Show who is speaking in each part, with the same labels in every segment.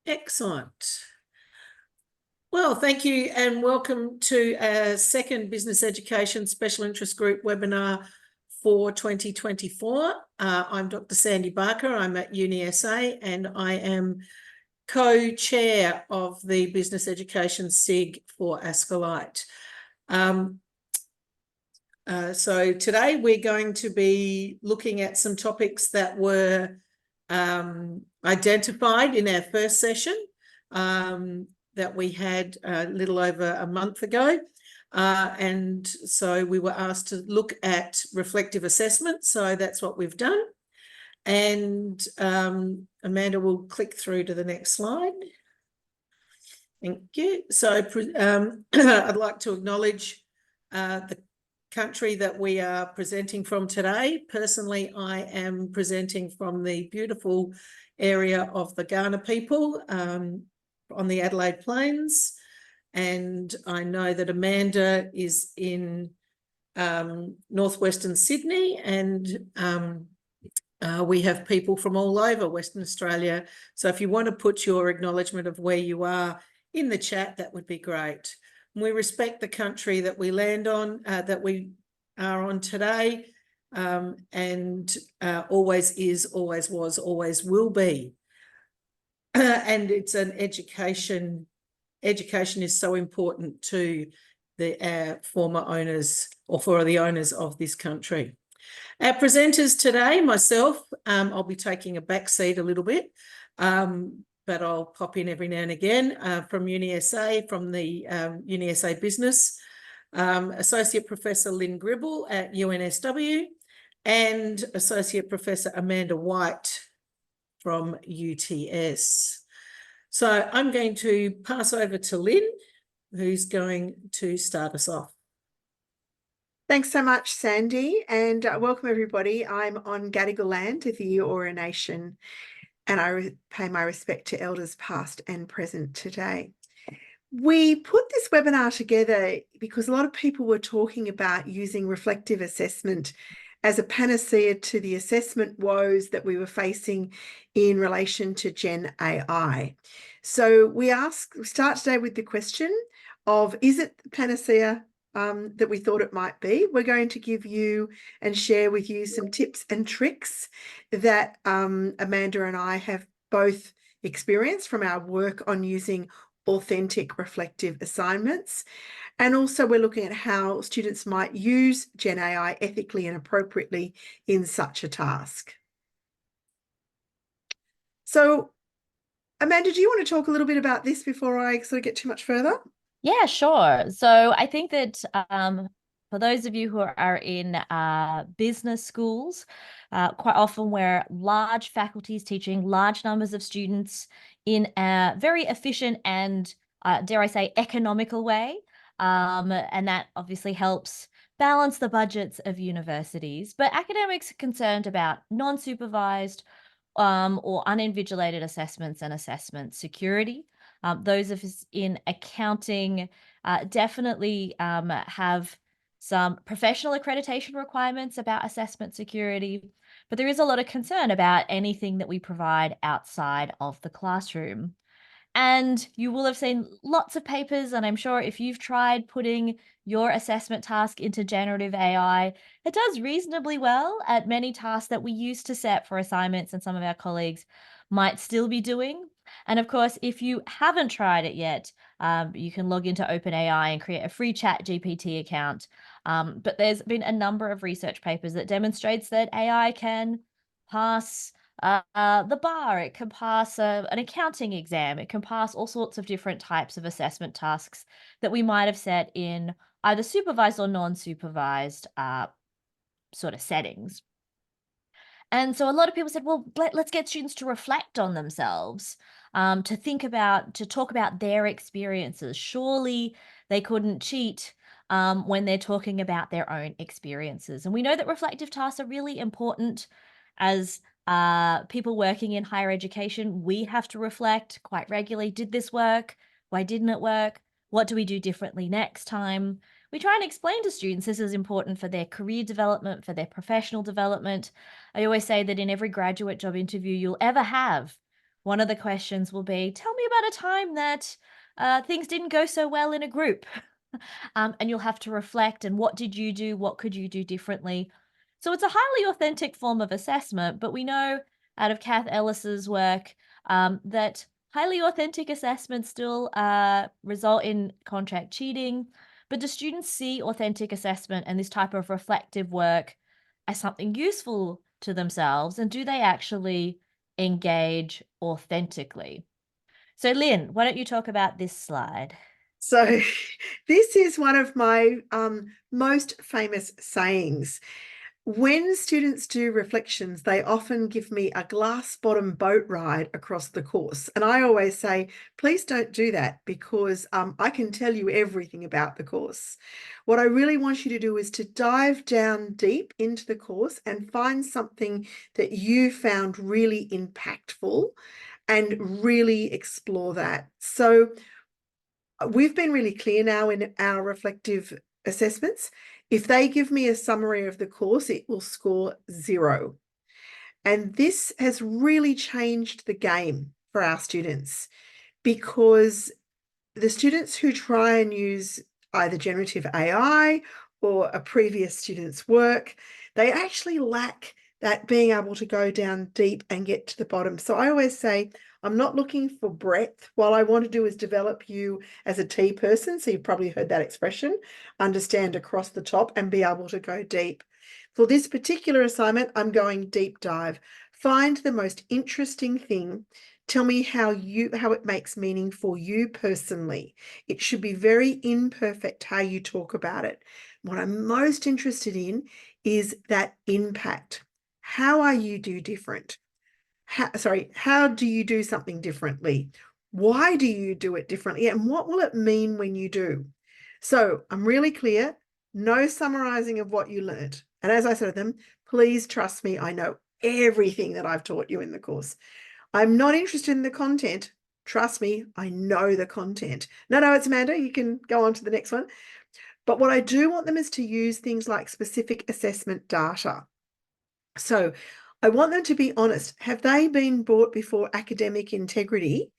Speaker 1: Excellent. Well, thank you and welcome to our second Business Education Special Interest Group webinar for 2024. I'm Dr. Sandy Barker. I'm at UniSA and I am co-chair of the Business Education SIG for Ascolite. So today we're going to be looking at some topics that were identified in our first session that we had a little over a month ago. And so we were asked to look at reflective assessment. So that's what we've done. And Amanda will click through to the next slide. Thank you. So I'd like to acknowledge the country that we are presenting from today. Personally, I am presenting from the beautiful area of the Kaurna people on the Adelaide Plains. And I know that Amanda is in northwestern Sydney, and we have people from all over Western Australia. So if you want to put your acknowledgement of where you are in the chat, that would be great. We respect the country that we land on, that we are on today, and always is, always was, always will be. And it's an education. Education is so important to the former owners, or for the owners of this country. Our presenters today, myself, I'll be taking a back seat a little bit, but I'll pop in every now and again from UniSA, from the UniSA Business, Associate Professor Lynn Gribble at UNSW, and Associate Professor Amanda White from UTS. So I'm going to pass over to Lynn, who's going to start us off.
Speaker 2: Thanks so much, Sandy, and welcome everybody. I'm on Gadigal land of the Eora Nation, and I pay my respect to elders past and present today. We put this webinar together because a lot of people were talking about using reflective assessment as a panacea to the assessment woes that we were facing in relation to Gen AI. So we start today with the question of, is it the panacea that we thought it might be? We're going to give you and share with you some tips and tricks that Amanda and I have both experienced from our work on using authentic reflective assignments. And also we're looking at how students might use Gen AI ethically and appropriately in such a task. So Amanda, do you want to talk a little bit about this before I sort of get too much further?
Speaker 3: Yeah, sure. So I think that for those of you who are in business schools, quite often we're large faculties teaching large numbers of students in a very efficient and, dare I say, economical way. And that obviously helps balance the budgets of universities. But academics are concerned about non-supervised or uninvigilated assessments and assessment security. Those of us in accounting definitely have some professional accreditation requirements about assessment security, but there is a lot of concern about anything that we provide outside of the classroom. And you will have seen lots of papers, and I'm sure if you've tried putting your assessment task into generative AI, it does reasonably well at many tasks that we used to set for assignments and some of our colleagues might still be doing. And of course, if you haven't tried it yet, you can log into OpenAI and create a free ChatGPT account. But there's been a number of research papers that demonstrates that AI can pass the bar, it can pass an accounting exam, it can pass all sorts of different types of assessment tasks that we might have set in either supervised or non-supervised sort of settings. And so a lot of people said, well, let's get students to reflect on themselves, to talk about their experiences. Surely they couldn't cheat when they're talking about their own experiences. And we know that reflective tasks are really important as people working in higher education. We have to reflect quite regularly. Did this work? Why didn't it work? What do we do differently next time? We try and explain to students this is important for their career development, for their professional development. I always say that in every graduate job interview you'll ever have, one of the questions will be, tell me about a time that things didn't go so well in a group. And you'll have to reflect, and what did you do? What could you do differently? So it's a highly authentic form of assessment, but we know out of Kath Ellis's work that highly authentic assessments still result in contract cheating. But do students see authentic assessment and this type of reflective work as something useful to themselves? And do they actually engage authentically? So Lynn, why don't you talk about this slide?
Speaker 2: So this is one of my most famous sayings. When students do reflections, they often give me a glass bottom boat ride across the course. And I always say, please don't do that, because I can tell you everything about the course. What I really want you to do is to dive down deep into the course and find something that you found really impactful and really explore that. So we've been really clear now in our reflective assessments. If they give me a summary of the course, it will score 0. And this has really changed the game for our students, because the students who try and use either generative AI or a previous student's work, they actually lack that being able to go down deep and get to the bottom. So I always say, I'm not looking for breadth. What I want to do is develop you as a T person. So you've probably heard that expression, understand across the top and be able to go deep. For this particular assignment, I'm going deep dive. Find the most interesting thing. Tell me how it makes meaning for you personally. It should be very imperfect how you talk about it. What I'm most interested in is that impact. How are you different? How do you do something differently? Why do you do it differently? And what will it mean when you do? So I'm really clear, no summarizing of what you learned. And as I said to them, please trust me, I know everything that I've taught you in the course. I'm not interested in the content. Trust me, I know the content. No, it's Amanda. You can go on to the next one. But what I do want them is to use things like specific assessment data. So I want them to be honest. Have they been brought before academic integrity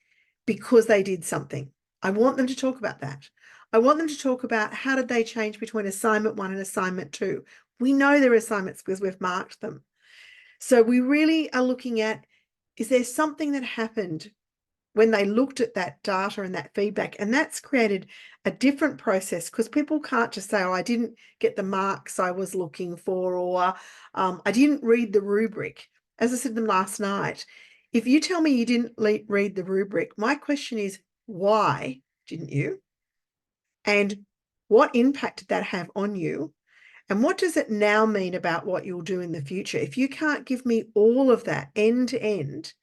Speaker 2: because they did something? I want them to talk about that. I want them to talk about how did they change between assignment 1 and assignment 2. We know they're assignments because we've marked them. So we really are looking at, is there something that happened when they looked at that data and that feedback? And that's created a different process, because people can't just say, oh, I didn't get the marks I was looking for, or I didn't read the rubric. As I said to them last night, if you tell me you didn't read the rubric, my question is, why didn't you? And what impact did that have on you? And what does it now mean about what you'll do in the future? If you can't give me all of that end to end,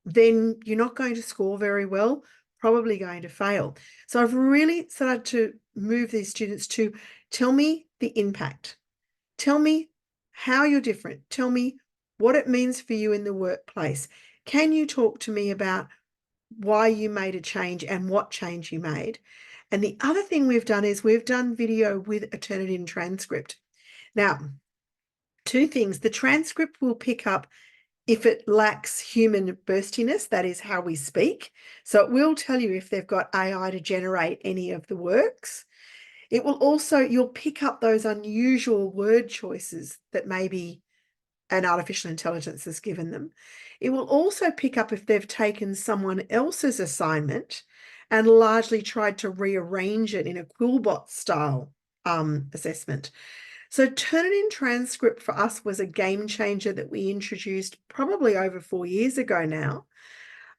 Speaker 2: then you're not going to score very well, probably going to fail. So I've really started to move these students to tell me the impact. Tell me how you're different. Tell me what it means for you in the workplace. Can you talk to me about why you made a change and what change you made? And the other thing we've done is we've done video with a Turnitin transcript. Now, 2 things. The transcript will pick up if it lacks human burstiness, that is how we speak. So it will tell you if they've got AI to generate any of the works. It will also, you'll pick up those unusual word choices that maybe an artificial intelligence has given them. It will also pick up if they've taken someone else's assignment and largely tried to rearrange it in a Quillbot style assessment. So Turnitin transcript for us was a game changer that we introduced probably over 4 years ago now.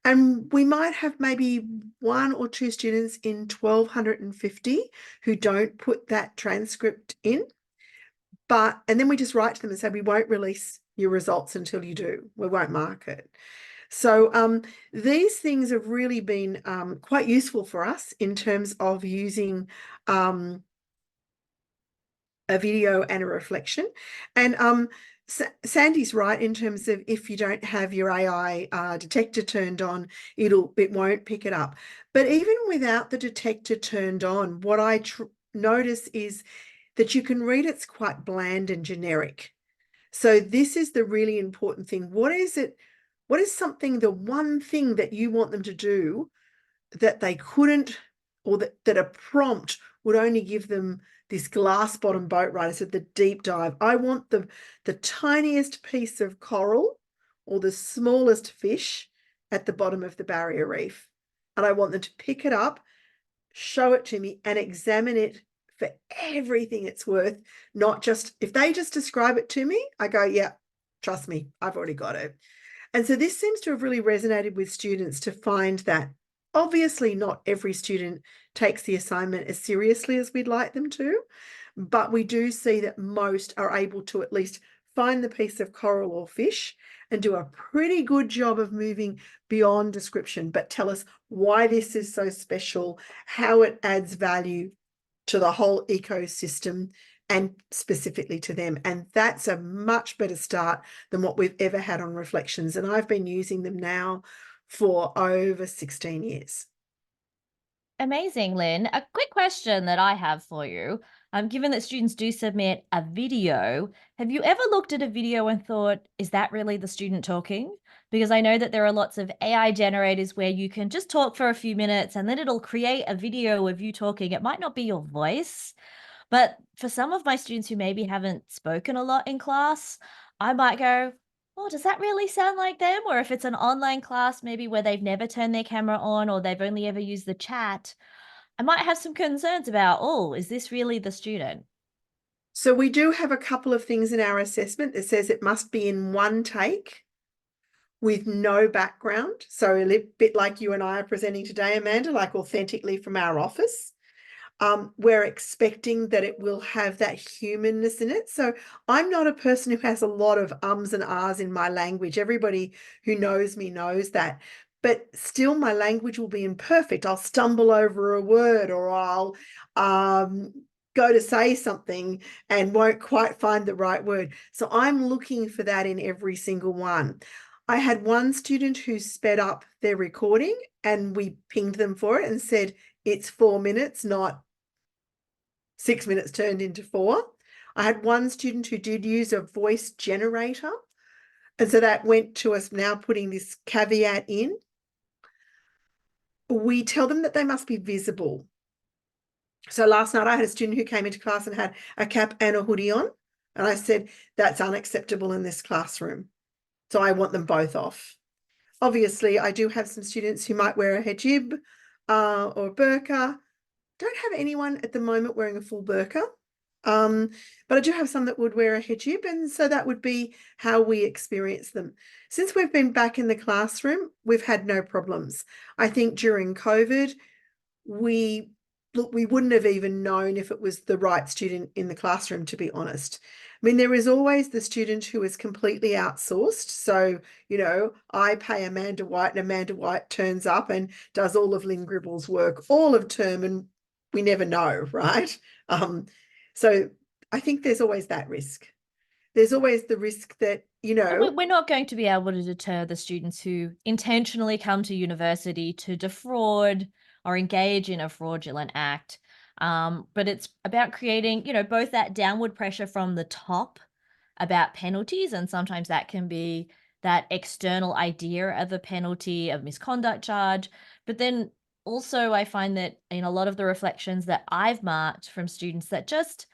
Speaker 2: And we might have maybe 1 or 2 students in 1,250 who don't put that transcript in. And then we just write to them and say, we won't release your results until you do. We won't mark it. So these things have really been quite useful for us in terms of using a video and a reflection. And Sandy's right in terms of if you don't have your AI detector turned on, it won't pick it up. But even without the detector turned on, what I notice is that you can read it's quite bland and generic. So this is the really important thing. What is it? What is something, the one thing that you want them to do that they couldn't, or that a prompt would only give them this glass bottom boat ride? I said the deep dive. I want the tiniest piece of coral or the smallest fish at the bottom of the barrier reef. And I want them to pick it up, show it to me, and examine it for everything it's worth. Not just, if they just describe it to me, I go, yeah, trust me, I've already got it. And so this seems to have really resonated with students, to find that obviously not every student takes the assignment as seriously as we'd like them to, but we do see that most are able to at least find the piece of coral or fish and do a pretty good job of moving beyond description, but tell us why this is so special, how it adds value to the whole ecosystem and specifically to them. And that's a much better start than what we've ever had on reflections. And I've been using them now for over 16 years.
Speaker 3: Amazing, Lynn. A quick question that I have for you. Given that students do submit a video, have you ever looked at a video and thought, is that really the student talking? Because I know that there are lots of AI generators where you can just talk for a few minutes and then it'll create a video of you talking. It might not be your voice, but for some of my students who maybe haven't spoken a lot in class, I might go, oh, does that really sound like them? Or if it's an online class, maybe where they've never turned their camera on or they've only ever used the chat, I might have some concerns about, oh, is this really the student?
Speaker 2: So we do have a couple of things in our assessment that says it must be in one take with no background. So a little bit like you and I are presenting today, Amanda, like authentically from our office. We're expecting that it will have that humanness in it. So I'm not a person who has a lot of ums and ahs in my language. Everybody who knows me knows that. But still, my language will be imperfect. I'll stumble over a word, or I'll go to say something and won't quite find the right word. So I'm looking for that in every single one. I had one student who sped up their recording and we pinged them for it and said, it's 4 minutes, not 6 minutes turned into 4. I had one student who did use a voice generator. And so that went to us now putting this caveat in. We tell them that they must be visible. So last night I had a student who came into class and had a cap and a hoodie on. And I said, that's unacceptable in this classroom. So I want them both off. Obviously, I do have some students who might wear a hijab or burqa. Don't have anyone at the moment wearing a full burqa. But I do have some that would wear a hijab, and so that would be how we experience them. Since we've been back in the classroom, we've had no problems. I think during COVID, we wouldn't have even known if it was the right student in the classroom, to be honest. I mean, there is always the student who is completely outsourced. So, you know, I pay Amanda White and Amanda White turns up and does all of Lynn Gribble's work all of term, and we never know, right? So I think there's always that risk. There's always the risk that, you know,
Speaker 3: We're not going to be able to deter the students who intentionally come to university to defraud or engage in a fraudulent act. But it's about creating, you know, both that downward pressure from the top about penalties, and sometimes that can be that external idea of a penalty, of misconduct charge. But then also I find that in a lot of the reflections that I've marked from students that just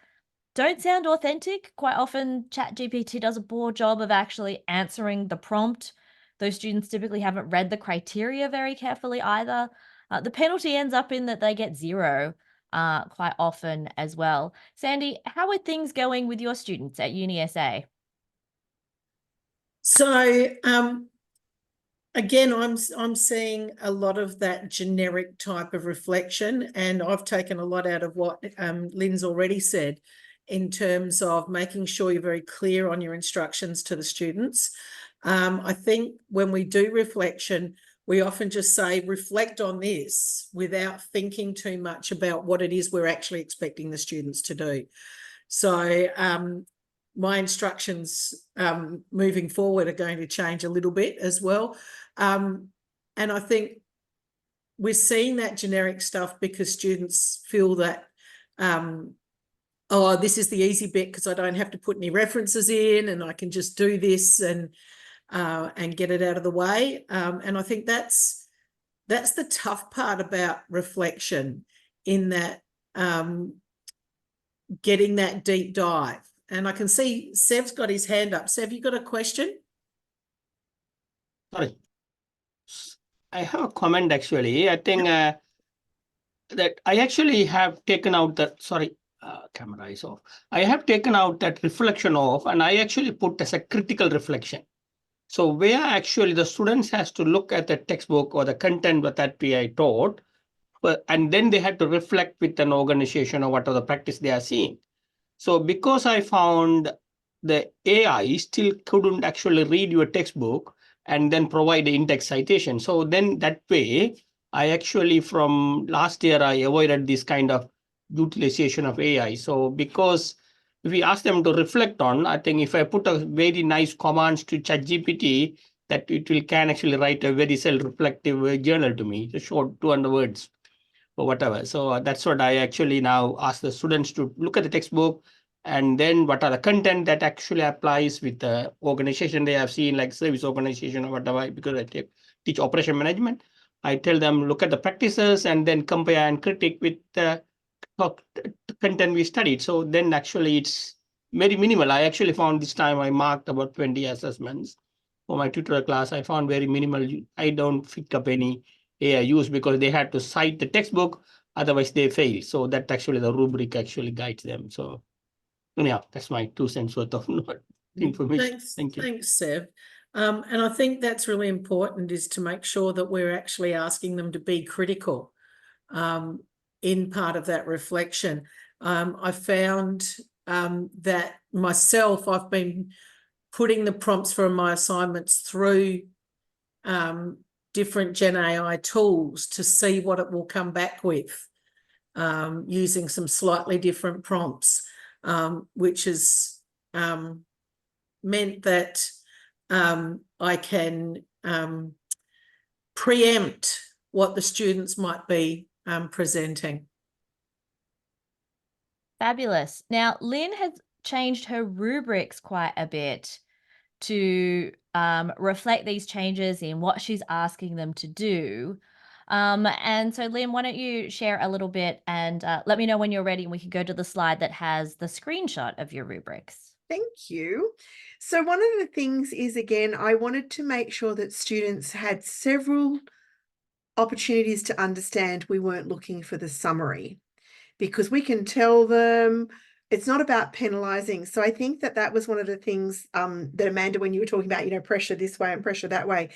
Speaker 3: don't sound authentic. Quite often, ChatGPT does a poor job of actually answering the prompt. Those students typically haven't read the criteria very carefully either. The penalty ends up in that they get 0 quite often as well. Sandy, how are things going with your students at UniSA?
Speaker 1: So again, I'm seeing a lot of that generic type of reflection, and I've taken a lot out of what Lynn's already said in terms of making sure you're very clear on your instructions to the students. I think when we do reflection, we often just say, reflect on this without thinking too much about what it is we're actually expecting the students to do. So my instructions moving forward are going to change a little bit as well. And I think we're seeing that generic stuff because students feel that, oh, this is the easy bit because I don't have to put any references in and I can just do this. And and get it out of the way. And I think that's the tough part about reflection, in that getting that deep dive. And I can see Sev's got his hand up. Sev, you got a question?
Speaker 4: Sorry. I have a comment actually. I think that I actually have taken out that, camera is off. I have taken out that reflection off, and I actually put as a critical reflection. So where actually the students has to look at the textbook or the content that I taught, and then they had to reflect with an organization or whatever the practice they are seeing. So because I found the AI still couldn't actually read your textbook and then provide the in-text citation. So then that way, I actually from last year, I avoided this kind of utilization of AI. So because if we ask them to reflect on, I think if I put a very nice commands to ChatGPT, that it can actually write a very self-reflective journal to me, just short 200 words or whatever. So that's what I actually now ask the students to look at the textbook, and then what are the content that actually applies with the organization they have seen, like service organization or whatever, because I teach operation management. I tell them, look at the practices and then compare and critique with the content we studied. So then actually it's very minimal. I actually found this time I marked about 20 assessments for my tutorial class. I found very minimal. I don't pick up any AI use because they had to cite the textbook, otherwise they fail. So that actually the rubric actually guides them. So yeah, that's my 2 cents worth of information. Thank you.
Speaker 1: Thanks, Sev. And I think that's really important, is to make sure that we're actually asking them to be critical in part of that reflection. I found that myself, I've been putting the prompts for my assignments through different Gen AI tools to see what it will come back with, using some slightly different prompts, which has meant that I can preempt what the students might be presenting.
Speaker 3: Fabulous. Now, Lynn has changed her rubrics quite a bit to reflect these changes in what she's asking them to do. And so, Lynn, why don't you share a little bit and let me know when you're ready, and we can go to the slide that has the screenshot of your rubrics.
Speaker 2: Thank you. So one of the things is, again, I wanted to make sure that students had several opportunities to understand we weren't looking for the summary, because we can tell them it's not about penalizing. So I think that that was one of the things that, Amanda, when you were talking about, pressure this way and pressure that way,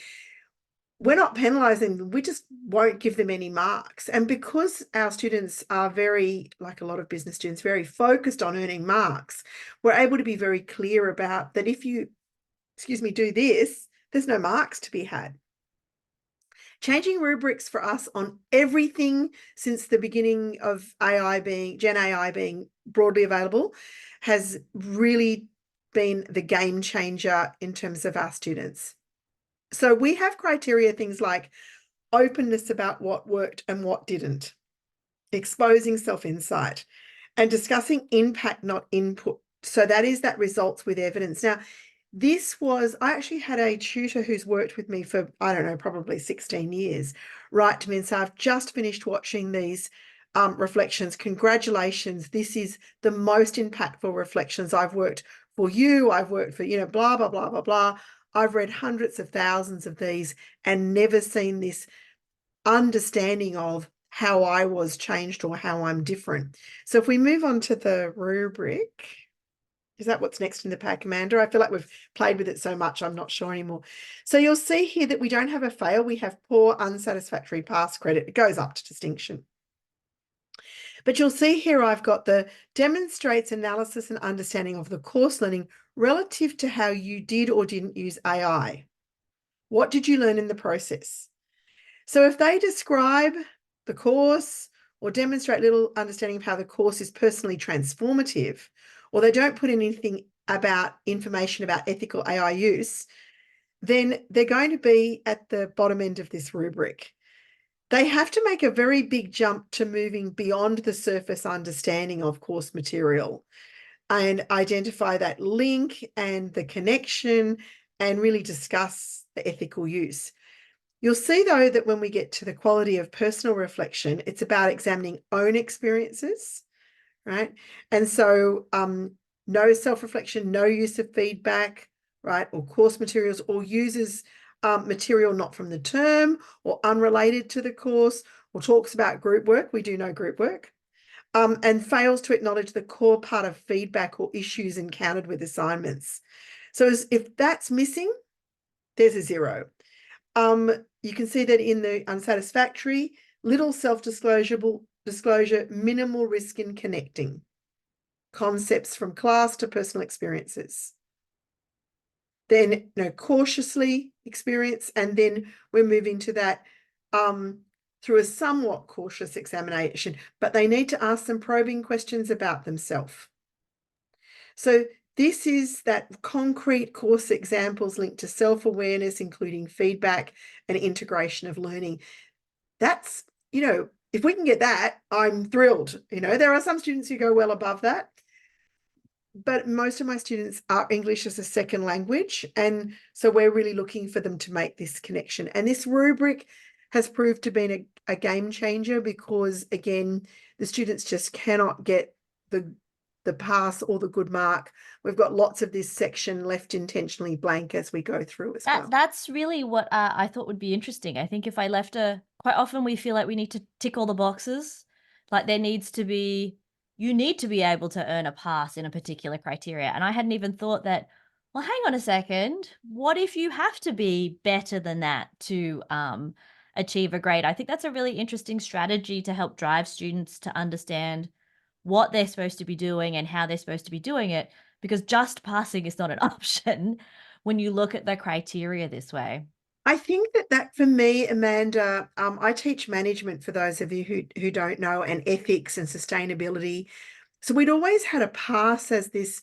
Speaker 2: we're not penalizing them. We just won't give them any marks. And because our students are very, like a lot of business students, very focused on earning marks, we're able to be very clear about that. If you, do this, there's no marks to be had. Changing rubrics for us on everything since the beginning of Gen AI being broadly available has really been the game changer in terms of our students. So we have criteria, things like openness about what worked and what didn't, exposing self-insight, and discussing impact, not input. So that is that results with evidence. Now, I actually had a tutor who's worked with me for, I don't know, probably 16 years, write to me and say, I've just finished watching these reflections. Congratulations. This is the most impactful reflections. I've worked for you. I've worked for, blah, blah, blah, blah, blah. I've read hundreds of thousands of these and never seen this understanding of how I was changed or how I'm different. So if we move on to the rubric, is that what's next in the pack, Amanda? I feel like we've played with it so much, I'm not sure anymore. So you'll see here that we don't have a fail. We have poor, unsatisfactory, pass, credit. It goes up to distinction. But you'll see here I've got the demonstrates analysis and understanding of the course learning relative to how you did or didn't use AI. What did you learn in the process? So if they describe the course or demonstrate little understanding of how the course is personally transformative, or they don't put anything about information about ethical AI use, then they're going to be at the bottom end of this rubric. They have to make a very big jump to moving beyond the surface understanding of course material and identify that link and the connection and really discuss the ethical use. You'll see, though, that when we get to the quality of personal reflection, it's about examining own experiences, right? And so no self-reflection, no use of feedback, right? Or course materials, or uses material not from the term or unrelated to the course, or talks about group work. We do know group work. And fails to acknowledge the core part of feedback or issues encountered with assignments. So if that's missing, there's a 0. You can see that in the unsatisfactory, little self-disclosure, minimal risk in connecting concepts from class to personal experiences. Then, cautiously experience, and then we're moving to that through a somewhat cautious examination, but they need to ask some probing questions about themselves. So this is that concrete course examples linked to self-awareness, including feedback and integration of learning. That's, if we can get that, I'm thrilled. There are some students who go well above that, but most of my students are English as a second language. And so we're really looking for them to make this connection. And this rubric has proved to be a game changer because, again, the students just cannot get the pass or the good mark. We've got lots of this section left intentionally blank as we go through as well.
Speaker 3: That's really what I thought would be interesting. I think if I left quite often we feel like we need to tick all the boxes. Like you need to be able to earn a pass in a particular criteria. And I hadn't even thought that, well, hang on a second. What if you have to be better than that to achieve a grade? I think that's a really interesting strategy to help drive students to understand what they're supposed to be doing and how they're supposed to be doing it, because just passing is not an option when you look at the criteria this way.
Speaker 2: I think that for me, Amanda, I teach management for those of you who don't know, and ethics and sustainability. So we'd always had a pass as this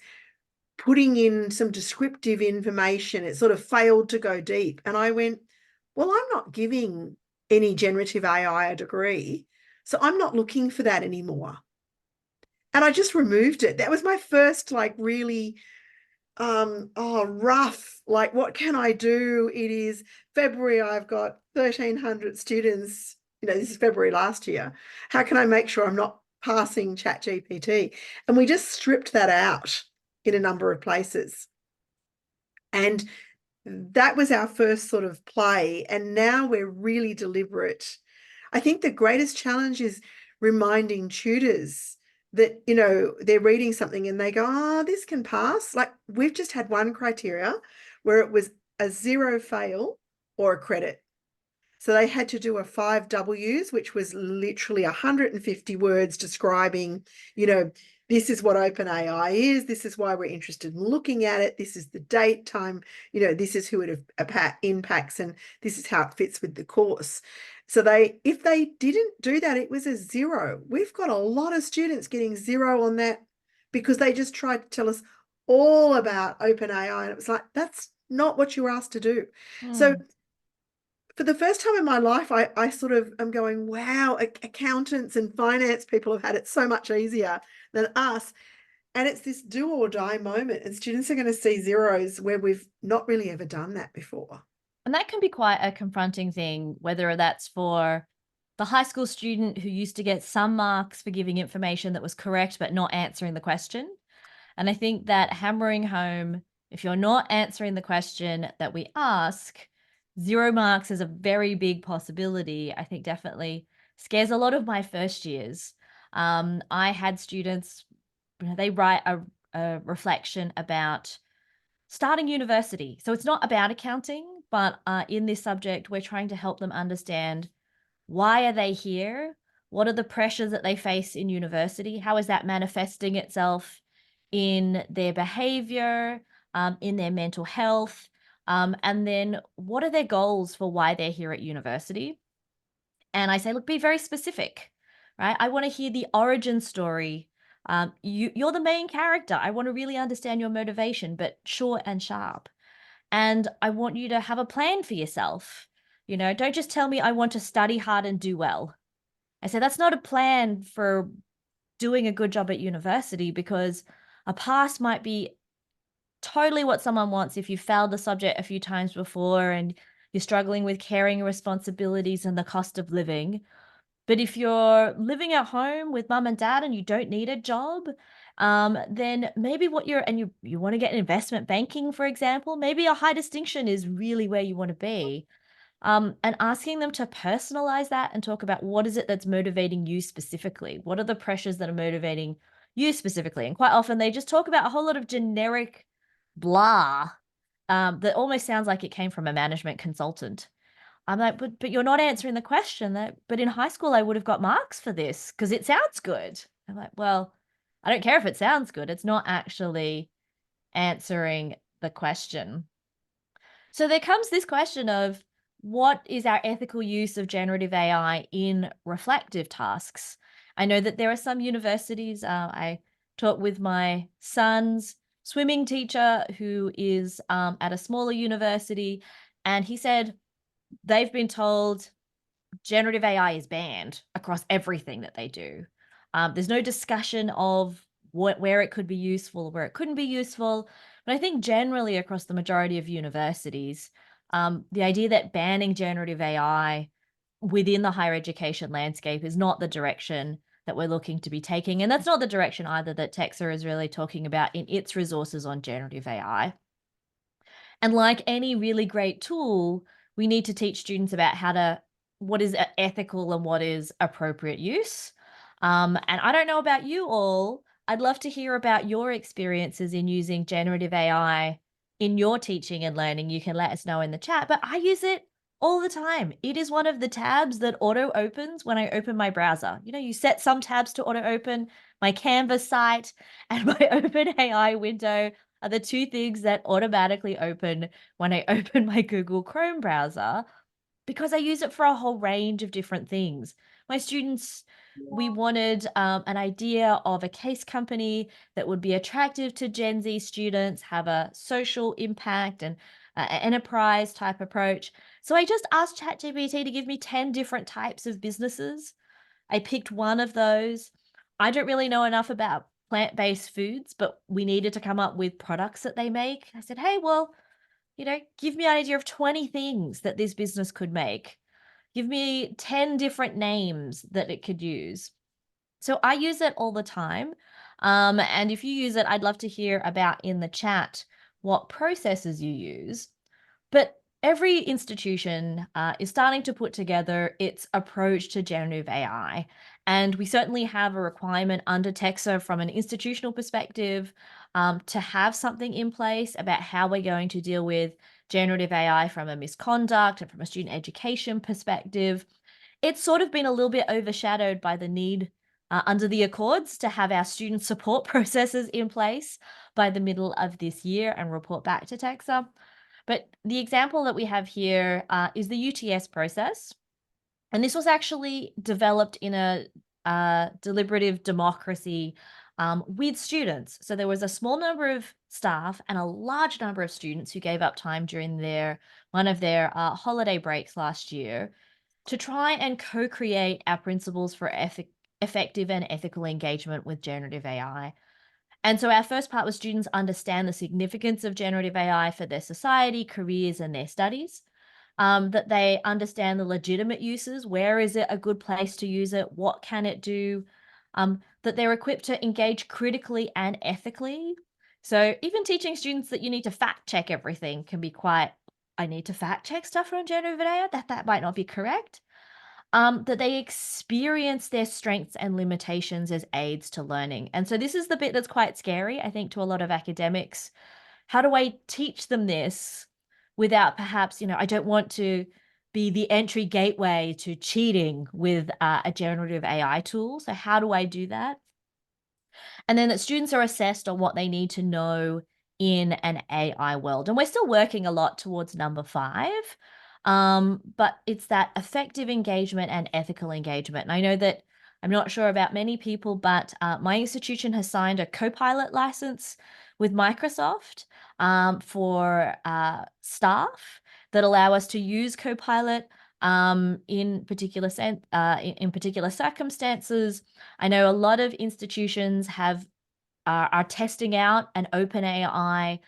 Speaker 2: putting in some descriptive information. It sort of failed to go deep. And I went, well, I'm not giving any generative AI a degree, so I'm not looking for that anymore. And I just removed it. That was my first really rough, what can I do? It is February, I've got 1,300 students, this is February last year. How can I make sure I'm not passing ChatGPT? And we just stripped that out in a number of places. And that was our first sort of play. And now we're really deliberate. I think the greatest challenge is reminding tutors that, they're reading something and they go, oh, this can pass. Like we've just had one criteria where it was a 0 fail or a credit. So they had to do a 5 Ws, which was literally 150 words describing, this is what OpenAI is. This is why we're interested in looking at it. This is the date, time, this is who it impacts, and this is how it fits with the course. So if they didn't do that, it was a 0. We've got a lot of students getting 0 on that because they just tried to tell us all about OpenAI. And it was like, that's not what you were asked to do. So for the first time in my life, I sort of am going, wow, accountants and finance people have had it so much easier than us. And it's this do or die moment. And students are going to see 0s where we've not really ever done that before.
Speaker 3: And that can be quite a confronting thing, whether that's for the high school student who used to get some marks for giving information that was correct but not answering the question. And I think that hammering home, if you're not answering the question that we ask, 0 marks is a very big possibility. I think definitely scares a lot of my first years. I had students, they write a reflection about starting university. So it's not about accounting, but in this subject, we're trying to help them understand, why are they here? What are the pressures that they face in university? How is that manifesting itself in their behavior, in their mental health? And then what are their goals for why they're here at university? And I say, look, be very specific, right? I want to hear the origin story. You're the main character. I want to really understand your motivation, but short and sharp. And I want you to have a plan for yourself. Don't just tell me I want to study hard and do well. I say that's not a plan for doing a good job at university, because a pass might be totally what someone wants if you failed the subject a few times before and you're struggling with caring responsibilities and the cost of living. But if you're living at home with mum and dad and you don't need a job, then maybe you want to get investment banking, for example, maybe a high distinction is really where you want to be. And asking them to personalize that and talk about what is it that's motivating you specifically? What are the pressures that are motivating you specifically? And quite often they just talk about a whole lot of generic blah that almost sounds like it came from a management consultant. I'm like, but you're not answering the question. But in high school, I would have got marks for this because it sounds good. I'm like, well, I don't care if it sounds good. It's not actually answering the question. So there comes this question of what is our ethical use of generative AI in reflective tasks? I know that there are some universities, I talked with my son's swimming teacher who is at a smaller university, and he said they've been told generative AI is banned across everything that they do. There's no discussion of where it could be useful or where it couldn't be useful. But I think generally across the majority of universities, the idea that banning generative AI within the higher education landscape is not the direction that we're looking to be taking. And that's not the direction either that TEXA is really talking about in its resources on generative AI. And like any really great tool, we need to teach students about what is ethical and what is appropriate use. And I don't know about you all. I'd love to hear about your experiences in using generative AI in your teaching and learning. You can let us know in the chat, but I use it all the time. It is one of the tabs that auto opens when I open my browser. You know, you set some tabs to auto open. My Canvas site and my OpenAI window are the two things that automatically open when I open my Google Chrome browser, because I use it for a whole range of different things. My students, we wanted an idea of a case company that would be attractive to Gen Z students, have a social impact and enterprise type approach. So I just asked ChatGPT to give me 10 different types of businesses. I picked one of those. I don't really know enough about plant-based foods, but we needed to come up with products that they make. I said, hey, well, give me an idea of 20 things that this business could make. Give me 10 different names that it could use. So I use it all the time. And if you use it, I'd love to hear about in the chat what processes you use. But every institution is starting to put together its approach to generative AI. And we certainly have a requirement under TEXA from an institutional perspective to have something in place about how we're going to deal with generative AI from a misconduct and from a student education perspective. It's sort of been a little bit overshadowed by the need under the Accords to have our student support processes in place by the middle of this year and report back to TEXA. But the example that we have here is the UTS process. And this was actually developed in a deliberative democracy with students. So there was a small number of staff and a large number of students who gave up time during one of their holiday breaks last year to try and co-create our principles for effective and ethical engagement with generative AI. And so our first part was students understand the significance of generative AI for their society, careers, and their studies, that they understand the legitimate uses. Where is it a good place to use it? What can it do? That they're equipped to engage critically and ethically. So even teaching students that you need to fact check everything can be I need to fact check stuff from generative AI, that might not be correct. That they experience their strengths and limitations as aids to learning. And so this is the bit that's quite scary, I think, to a lot of academics. How do I teach them this without perhaps, I don't want to be the entry gateway to cheating with a generative AI tool. So how do I do that? And then that students are assessed on what they need to know in an AI world. And we're still working a lot towards number 5. But it's that effective engagement and ethical engagement. And I know that I'm not sure about many people, but my institution has signed a Copilot license with Microsoft for staff that allow us to use Copilot in particular circumstances. I know a lot of institutions are testing out an OpenAI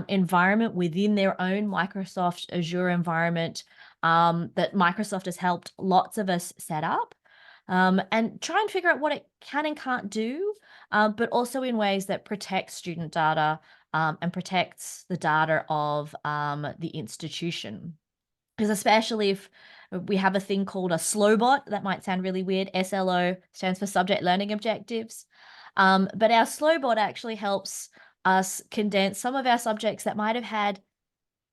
Speaker 3: environment within their own Microsoft Azure environment that Microsoft has helped lots of us set up, and try and figure out what it can and can't do, but also in ways that protect student data and protects the data of the institution. Because especially if we have a thing called a SLOBOT, that might sound really weird. SLO stands for Subject Learning Objectives. But our SLOBOT actually helps us condense some of our subjects that might have had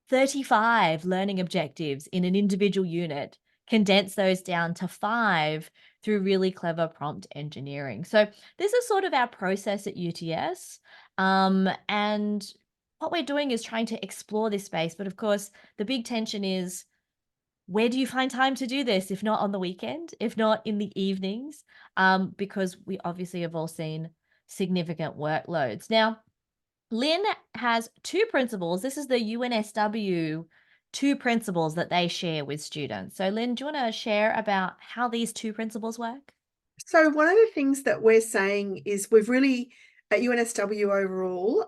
Speaker 3: 35 learning objectives in an individual unit, condense those down to 5 through really clever prompt engineering. So this is sort of our process at UTS. And what we're doing is trying to explore this space. But of course, the big tension is, where do you find time to do this? If not on the weekend, if not in the evenings, because we obviously have all seen significant workloads. Now, Lynn has 2 principles. This is the UNSW 2 principles that they share with students. So Lynn, do you want to share about how these 2 principles work?
Speaker 2: So one of the things that we're saying is we've really, at UNSW overall,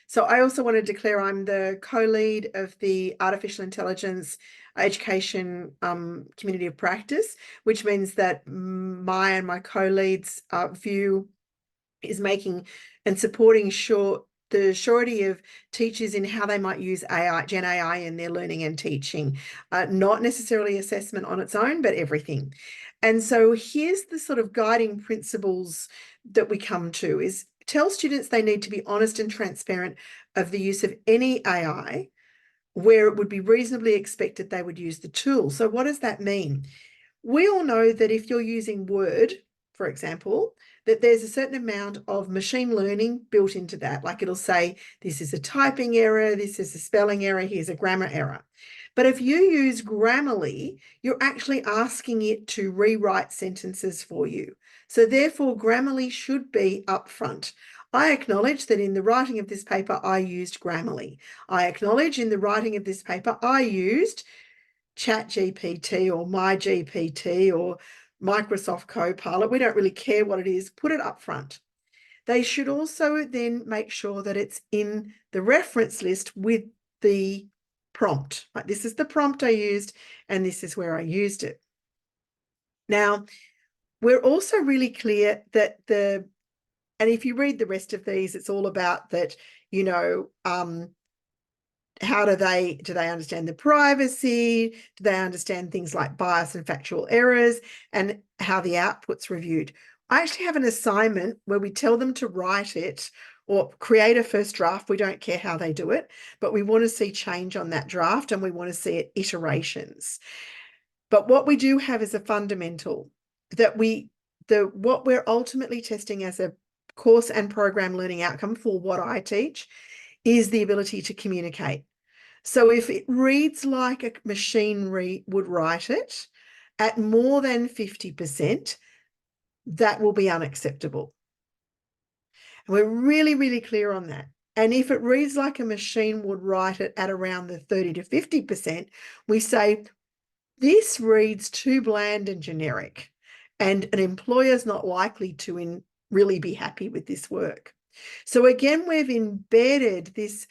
Speaker 2: so I also want to declare I'm the co-lead of the Artificial Intelligence Education Community of Practice, which means that my co-lead's view is making and supporting the surety of teachers in how they might use Gen AI in their learning and teaching, not necessarily assessment on its own, but everything. And so here's the sort of guiding principles that we come to is tell students they need to be honest and transparent of the use of any AI where it would be reasonably expected they would use the tool. So what does that mean? We all know that if you're using Word, for example, that there's a certain amount of machine learning built into that. Like it'll say, this is a typing error, this is a spelling error, here's a grammar error. But if you use Grammarly, you're actually asking it to rewrite sentences for you. So therefore, Grammarly should be upfront. I acknowledge that in the writing of this paper, I used Grammarly. I acknowledge in the writing of this paper, I used ChatGPT or MyGPT or Microsoft Copilot. We don't really care what it is. Put it up front. They should also then make sure that it's in the reference list with the prompt. Like this is the prompt I used and this is where I used it. Now, we're also really clear that and if you read the rest of these, it's all about that, you know, how do they understand the privacy? Do they understand things like bias and factual errors and how the output's reviewed? I actually have an assignment where we tell them to write it or create a first draft. We don't care how they do it, but we want to see change on that draft and we want to see it iterations. But what we do have is a fundamental that what we're ultimately testing as a course and program learning outcome for what I teach is the ability to communicate. So if it reads like a machine would write it at more than 50%, that will be unacceptable. And we're really, really clear on that. And if it reads like a machine would write it at around the 30 to 50%, we say, this reads too bland and generic, and an employer is not likely to really be happy with this work. So again, we've embedded this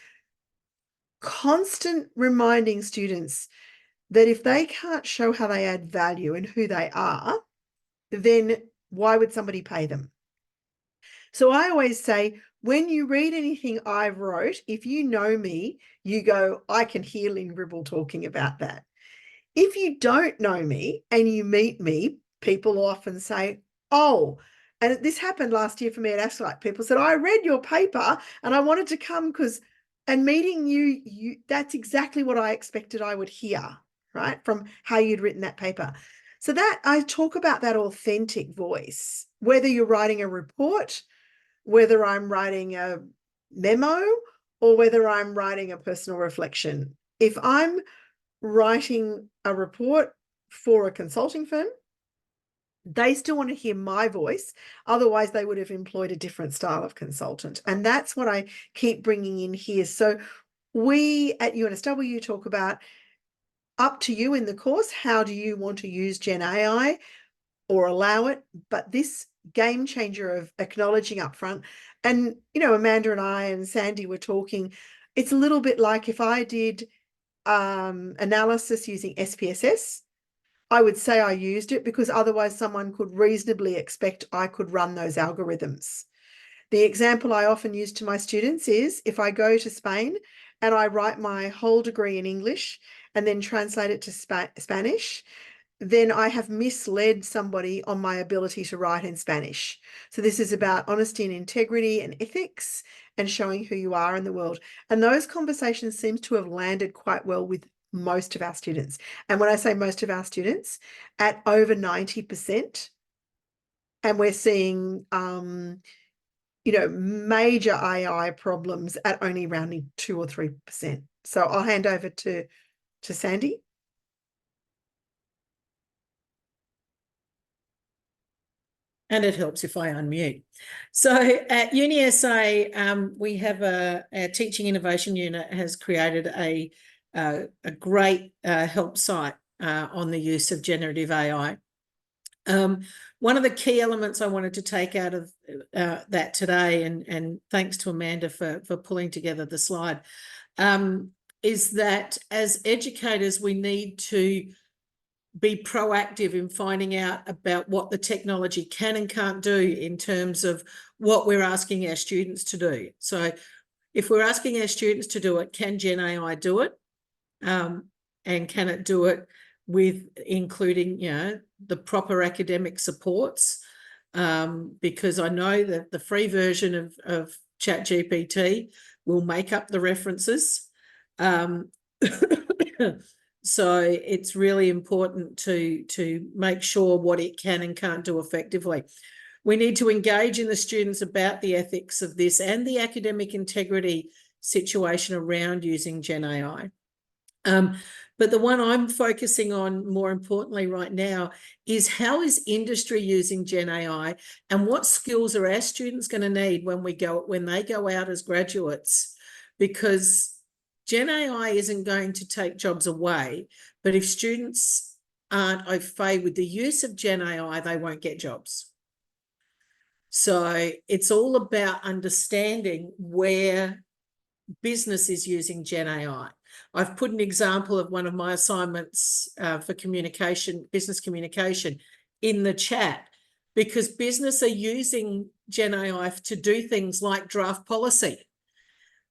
Speaker 2: constant reminding students that if they can't show how they add value and who they are, then why would somebody pay them? So I always say, when you read anything I wrote, if you know me, you go, I can hear Lynn Gribble talking about that. If you don't know me and you meet me, people often say, oh, and this happened last year for me at ASCII. People said, I read your paper and I wanted to come and meeting you, that's exactly what I expected I would hear, right? From how you'd written that paper. So that I talk about that authentic voice, whether you're writing a report, whether I'm writing a memo, or whether I'm writing a personal reflection. If I'm writing a report for a consulting firm, they still want to hear my voice. Otherwise, they would have employed a different style of consultant. And that's what I keep bringing in here. So we at UNSW talk about up to you in the course, how do you want to use Gen AI or allow it? But this game changer of acknowledging upfront, and, you know, Amanda and I and Sandy were talking It's a little bit like if I did analysis using SPSS, I would say I used it because otherwise someone could reasonably expect I could run those algorithms. The example I often use to my students is if I go to Spain and I write my whole degree in English and then translate it to Spanish, then I have misled somebody on my ability to write in Spanish. So this is about honesty and integrity and ethics and showing who you are in the world. And those conversations seem to have landed quite well with most of our students. And when I say most of our students, at over 90%, and we're seeing major AI problems at only rounding 2 or 3%. So I'll hand over to Sandy.
Speaker 1: And it helps if I unmute. So at UniSA, we have our Teaching Innovation Unit has created a great help site on the use of generative AI. One of the key elements I wanted to take out of that today, and thanks to Amanda for pulling together the slide, is that as educators, we need to be proactive in finding out about what the technology can and can't do in terms of what we're asking our students to do. So if we're asking our students to do it, can Gen AI do it? And can it do it with including, the proper academic supports? Because I know that the free version of ChatGPT will make up the references. So it's really important to make sure what it can and can't do effectively. We need to engage in the students about the ethics of this and the academic integrity situation around using Gen AI. But the one I'm focusing on more importantly right now is how is industry using Gen AI and what skills are our students going to need when they go out as graduates? Because Gen AI isn't going to take jobs away, but if students aren't au fait with the use of Gen AI, they won't get jobs. So it's all about understanding where business is using Gen AI. I've put an example of one of my assignments for business communication in the chat, because business are using Gen AI to do things like draft policy.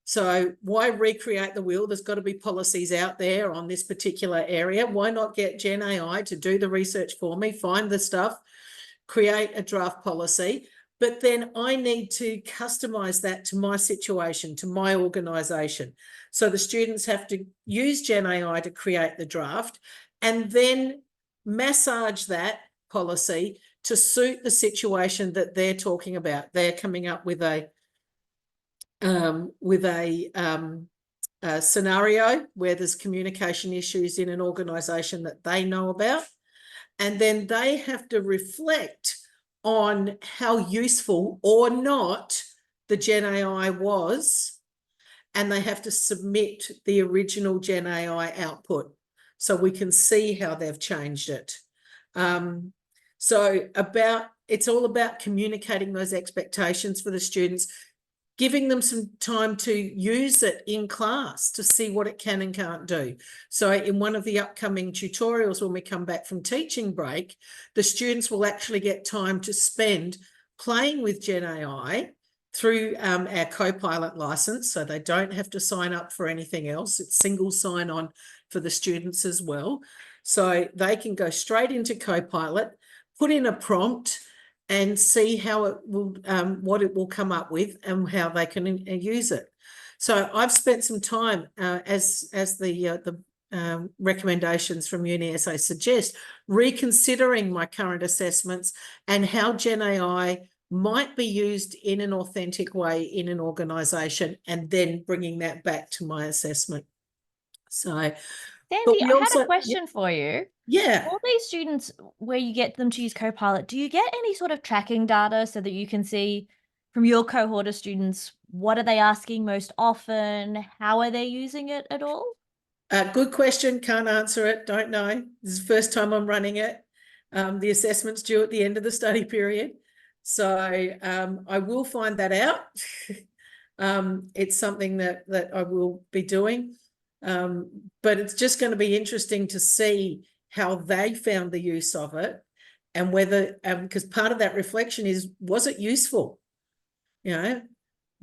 Speaker 1: So why recreate the wheel? There's got to be policies out there on this particular area. Why not get Gen AI to do the research for me, find the stuff, create a draft policy, but then I need to customize that to my situation, to my organization. So the students have to use Gen AI to create the draft and then massage that policy to suit the situation that they're talking about. They're coming up with a scenario where there's communication issues in an organization that they know about. And then they have to reflect on how useful or not the Gen AI was, and they have to submit the original Gen AI output so we can see how they've changed it. So it's all about communicating those expectations for the students, giving them some time to use it in class to see what it can and can't do. So in one of the upcoming tutorials, when we come back from teaching break, the students will actually get time to spend playing with Gen AI through our Copilot license, so they don't have to sign up for anything else. It's single sign-on for the students as well. So they can go straight into Copilot, put in a prompt, and see how it will, what it will come up with and how they can use it. So I've spent some time, as the recommendations from UniSA suggest, reconsidering my current assessments and how Gen AI might be used in an authentic way in an organisation, and then bringing that back to my assessment. So,
Speaker 3: Sandy, I had a question for you.
Speaker 1: Yeah.
Speaker 3: All these students, where you get them to use Copilot, do you get any sort of tracking data so that you can see from your cohort of students, what are they asking most often? How are they using it at all?
Speaker 1: Good question. Can't answer it. Don't know. This is the first time I'm running it. The assessment's due at the end of the study period. So I will find that out. It's something that I will be doing. But it's just going to be interesting to see how they found the use of it, and whether, because part of that reflection is, was it useful? You know,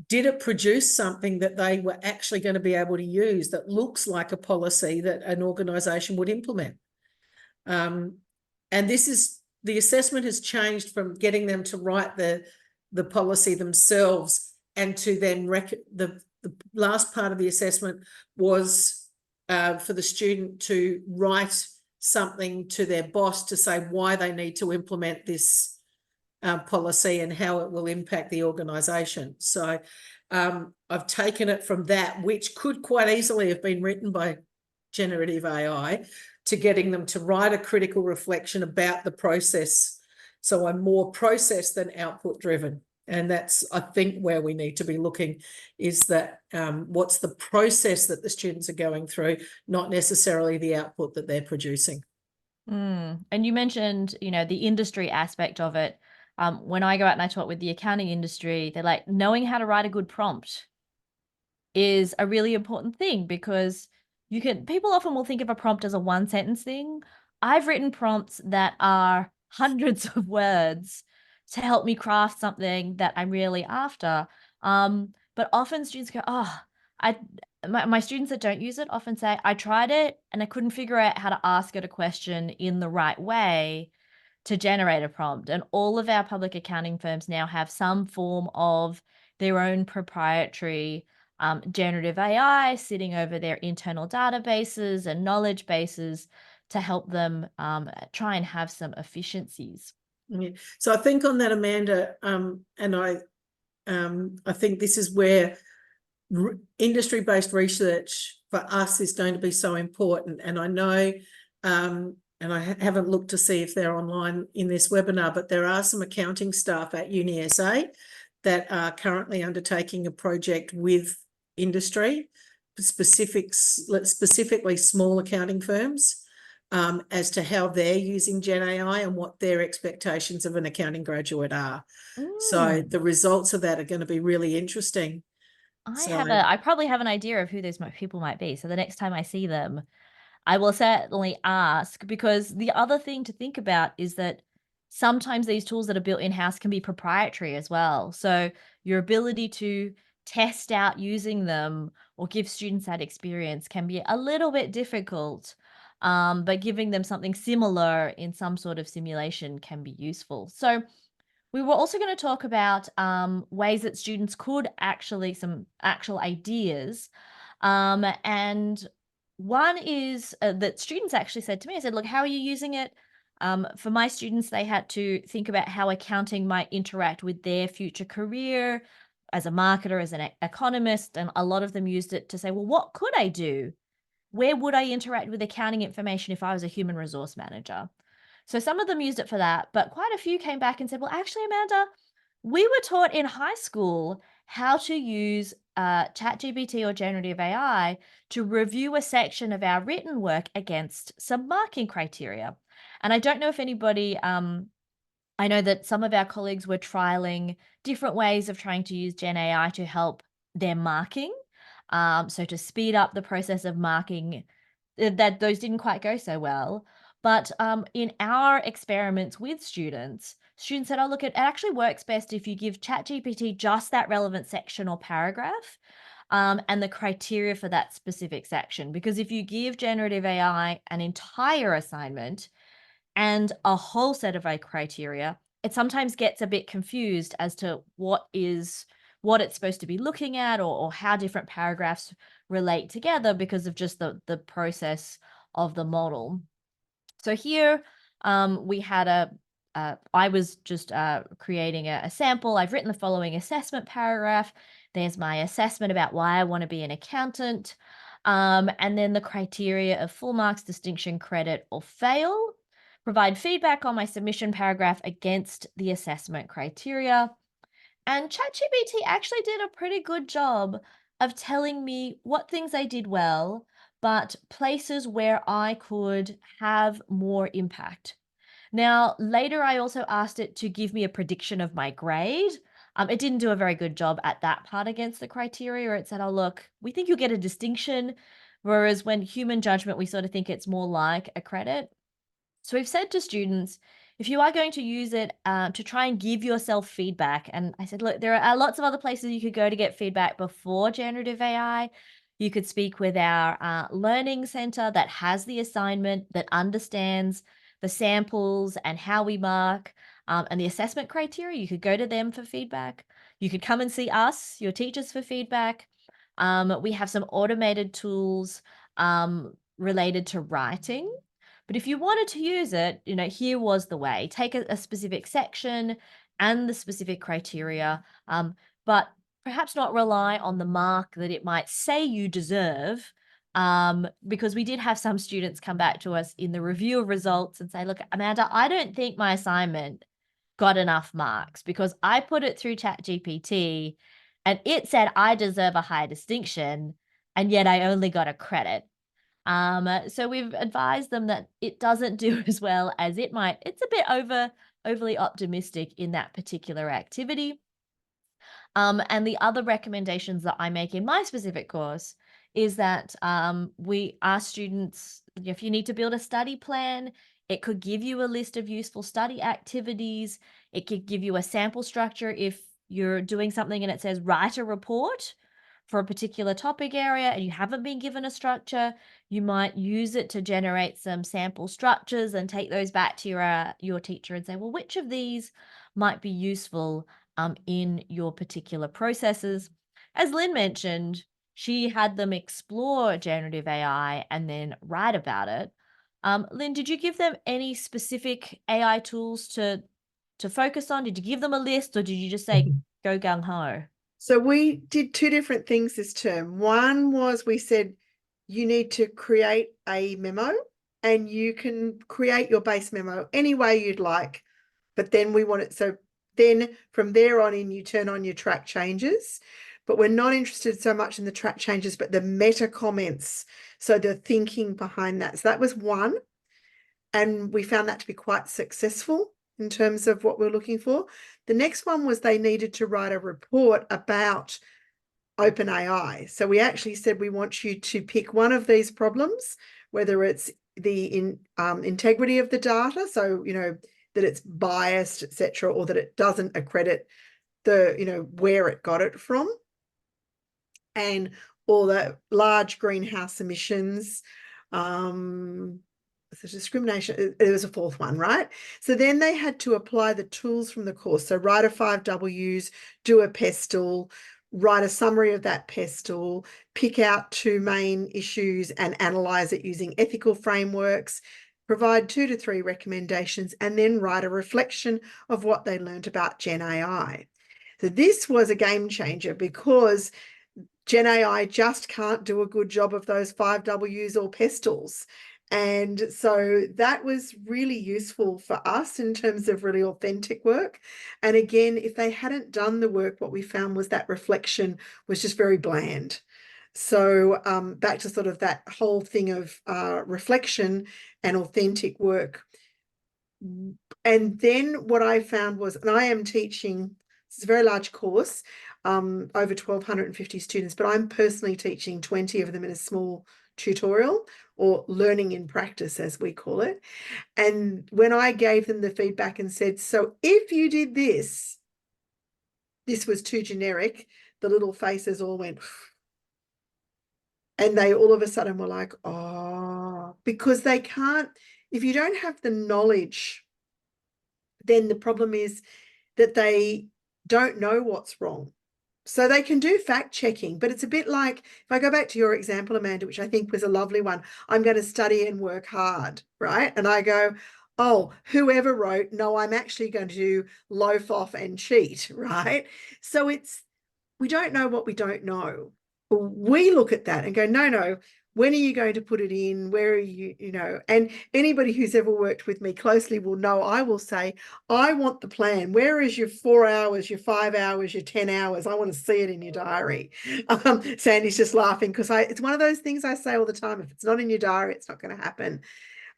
Speaker 1: did it produce something that they were actually going to be able to use that looks like a policy that an organisation would implement? And this is, the assessment has changed from getting them to write the policy themselves, and to then the last part of the assessment was for the student to write something to their boss to say why they need to implement this policy and how it will impact the organisation. So I've taken it from that, which could quite easily have been written by generative AI, to getting them to write a critical reflection about the process. So I'm more process than output driven. And that's, I think, where we need to be looking, is that what's the process that the students are going through, not necessarily the output that they're producing.
Speaker 3: And you mentioned, you know, the industry aspect of it. When I go out and I talk with the accounting industry, they're like, knowing how to write a good prompt is a really important thing, because people often will think of a prompt as a one sentence thing. I've written prompts that are hundreds of words to help me craft something that I'm really after. But often students go, my students that don't use it often say, I tried it and I couldn't figure out how to ask it a question in the right way to generate a prompt. And all of our public accounting firms now have some form of their own proprietary generative AI sitting over their internal databases and knowledge bases to help them try and have some efficiencies.
Speaker 1: Yeah. So I think on that, Amanda, and I think this is where industry-based research for us is going to be so important. And I know, and I haven't looked to see if they're online in this webinar, but there are some accounting staff at UniSA that are currently undertaking a project with industry, specifically small accounting firms, as to how they're using Gen AI and what their expectations of an accounting graduate are. So the results of that are going to be really interesting.
Speaker 3: I probably have an idea of who those people might be. So the next time I see them, I will certainly ask, because the other thing to think about is that sometimes these tools that are built in-house can be proprietary as well. So your ability to test out using them or give students that experience can be a little bit difficult, but giving them something similar in some sort of simulation can be useful. So we were also going to talk about ways that students could some actual ideas. And one is that students actually said to me, I said, look, how are you using it? For my students, they had to think about how accounting might interact with their future career as a marketer, as an economist. And a lot of them used it to say, well, what could I do? Where would I interact with accounting information if I was a human resource manager? So some of them used it for that, but quite a few came back and said, well, actually, Amanda, we were taught in high school how to use ChatGPT or generative AI to review a section of our written work against some marking criteria. And I don't know if anybody, I know that some of our colleagues were trialing different ways of trying to use Gen AI to help their marking. So to speed up the process of marking, that those didn't quite go so well. But in our experiments with students said, oh, look, it actually works best if you give ChatGPT just that relevant section or paragraph and the criteria for that specific section. Because if you give generative AI an entire assignment and a whole set of criteria, it sometimes gets a bit confused as to what it's supposed to be looking at, or how different paragraphs relate together because of just the process of the model. So here we had I was just creating a sample. I've written the following assessment paragraph. There's my assessment about why I want to be an accountant. And then the criteria of full marks, distinction, credit, or fail. Provide feedback on my submission paragraph against the assessment criteria. And ChatGPT actually did a pretty good job of telling me what things I did well, but places where I could have more impact. Now, later I also asked it to give me a prediction of my grade. It didn't do a very good job at that part against the criteria. It said, oh, look, we think you'll get a distinction. Whereas when human judgment, we sort of think it's more like a credit. So we've said to students, if you are going to use it to try and give yourself feedback, and I said, look, there are lots of other places you could go to get feedback before generative AI. You could speak with our learning center that has the assignment, that understands the samples and how we mark and the assessment criteria. You could go to them for feedback. You could come and see us, your teachers, for feedback. We have some automated tools related to writing. But if you wanted to use it, here was the way. Take a specific section and the specific criteria, but perhaps not rely on the mark that it might say you deserve, because we did have some students come back to us in the review of results and say, look, Amanda, I don't think my assignment got enough marks because I put it through ChatGPT and it said I deserve a high distinction, and yet I only got a credit. So we've advised them that it doesn't do as well as it might. It's a bit overly optimistic in that particular activity. And the other recommendations that I make in my specific course is that we ask students, if you need to build a study plan, it could give you a list of useful study activities. It could give you a sample structure if you're doing something and it says write a report for a particular topic area and you haven't been given a structure. You might use it to generate some sample structures and take those back to your teacher and say, well, which of these might be useful in your particular processes? As Lynn mentioned, she had them explore generative AI and then write about it. Lynn, did you give them any specific AI tools to focus on? Did you give them a list, or did you just say go gung-ho?
Speaker 2: So we did two different things this term. One was we said you need to create a memo, and you can create your base memo any way you'd like, but then we want it, so then from there on in you turn on your track changes, but we're not interested so much in the track changes but the meta comments, so the thinking behind that. So that was one, and we found that to be quite successful in terms of what we're looking for. The next one was they needed to write a report about OpenAI. So we actually said we want you to pick one of these problems, whether it's the integrity of the data, so that it's biased, etc., or that it doesn't accredit the where it got it from, and all the large greenhouse emissions. So discrimination, there was a fourth one, right? So then they had to apply the tools from the course. So write a 5 Ws, do a pestle, write a summary of that pestle, pick out 2 main issues and analyze it using ethical frameworks, provide 2 to 3 recommendations, and then write a reflection of what they learned about Gen AI. So this was a game changer because Gen AI just can't do a good job of those 5 Ws or pestles. And so that was really useful for us in terms of really authentic work. And again, if they hadn't done the work, what we found was that reflection was just very bland. So back to sort of that whole thing of reflection and authentic work. And then what I found was, and I am teaching, it's a very large course, over 1,250 students, but I'm personally teaching 20 of them in a small tutorial, or learning in practice, as we call it. And when I gave them the feedback and said, so if you did this was too generic, the little faces all went, and they all of a sudden were like, oh, because they can't, if you don't have the knowledge, then the problem is that they don't know what's wrong. So they can do fact checking, but it's a bit like, if I go back to your example, Amanda, which I think was a lovely one, I'm going to study and work hard, right? And I go, oh, whoever wrote, no, I'm actually going to loaf off and cheat, right? So we don't know what we don't know. We look at that and go, no, when are you going to put it in? Where are you, and anybody who's ever worked with me closely will know I will say, I want the plan. Where is your 4 hours, your 5 hours, your 10 hours? I want to see it in your diary. Sandy's just laughing because it's one of those things I say all the time. If it's not in your diary, it's not going to happen.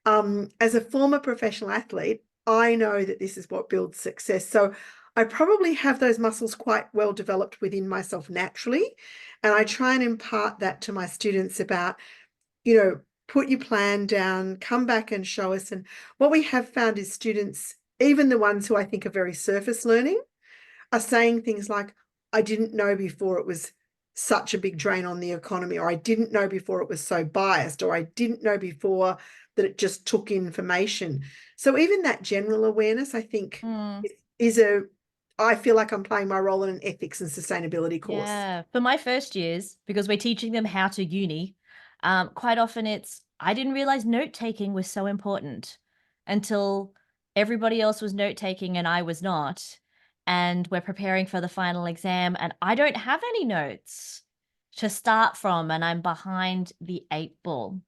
Speaker 2: As a former professional athlete, I know that this is what builds success. So I probably have those muscles quite well developed within myself naturally. And I try and impart that to my students about, you know, put your plan down, come back and show us. And what we have found is students, even the ones who I think are very surface learning, are saying things like, I didn't know before it was such a big drain on the economy, or I didn't know before it was so biased, or I didn't know before that it just took information. So even that general awareness, I think, I feel like I'm playing my role in an ethics and sustainability course.
Speaker 3: Yeah, for my first years, because we're teaching them how to uni, quite often I didn't realize note-taking was so important until everybody else was note-taking and I was not. And we're preparing for the final exam and I don't have any notes to start from and I'm behind the 8 ball.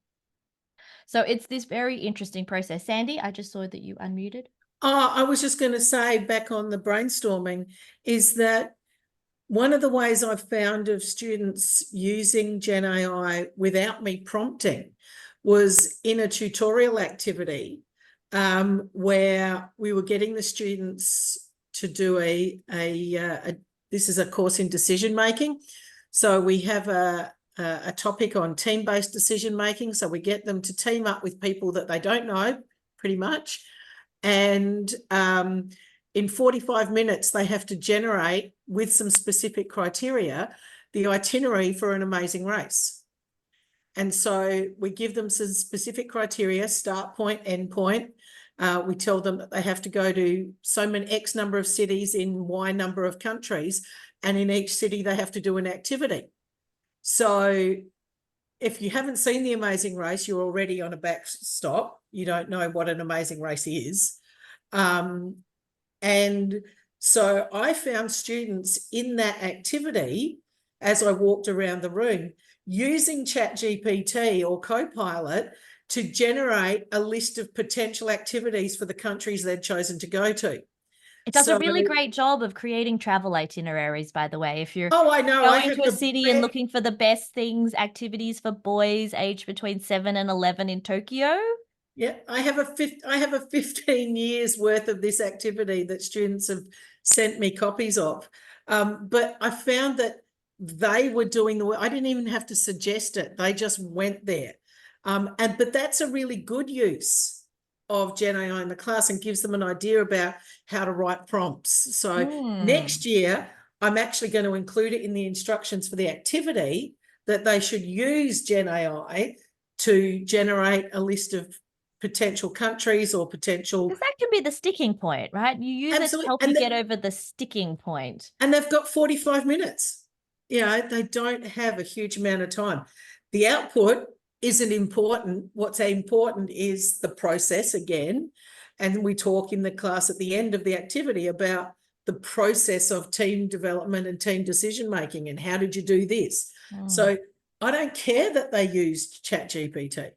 Speaker 3: So it's this very interesting process. Sandy, I just saw that you unmuted.
Speaker 1: Oh, I was just going to say, back on the brainstorming, is that one of the ways I've found of students using Gen AI without me prompting was in a tutorial activity where we were getting the students to do this is a course in decision making. So we have a topic on team-based decision making. So we get them to team up with people that they don't know, pretty much. And in 45 minutes, they have to generate, with some specific criteria, the itinerary for an amazing race. And so we give them some specific criteria, start point, end point. We tell them that they have to go to so many X number of cities in Y number of countries, and in each city they have to do an activity. So if you haven't seen The Amazing Race, you're already on a backstop. You don't know what an amazing race is. And so I found students in that activity, as I walked around the room, using ChatGPT or Copilot to generate a list of potential activities for the countries they'd chosen to go to.
Speaker 3: It does a really great job of creating travel itineraries, by the way. If you're
Speaker 1: I know,
Speaker 3: going to a city and looking for the best things, activities for boys aged between 7 and 11 in Tokyo.
Speaker 1: Yeah, I have a 15 years worth of this activity that students have sent me copies of. But I found that they were doing the work. I didn't even have to suggest it. They just went there. But that's a really good use of Gen AI in the class and gives them an idea about how to write prompts. So next year, I'm actually going to include it in the instructions for the activity that they should use Gen AI to generate a list of potential countries or potential...
Speaker 3: Because that can be the sticking point, right? You use it to help you get over the sticking point.
Speaker 1: And they've got 45 minutes. You know, they don't have a huge amount of time. The output isn't important. What's important is the process again. And we talk in the class at the end of the activity about the process of team development and team decision-making and how did you do this? So I don't care that they used ChatGPT.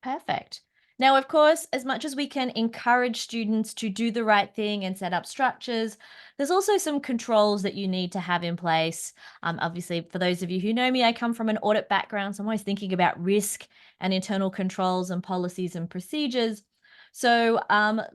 Speaker 3: Perfect. Now, of course, as much as we can encourage students to do the right thing and set up structures, there's also some controls that you need to have in place. Obviously, for those of you who know me, I come from an audit background, so I'm always thinking about risk and internal controls and policies and procedures. So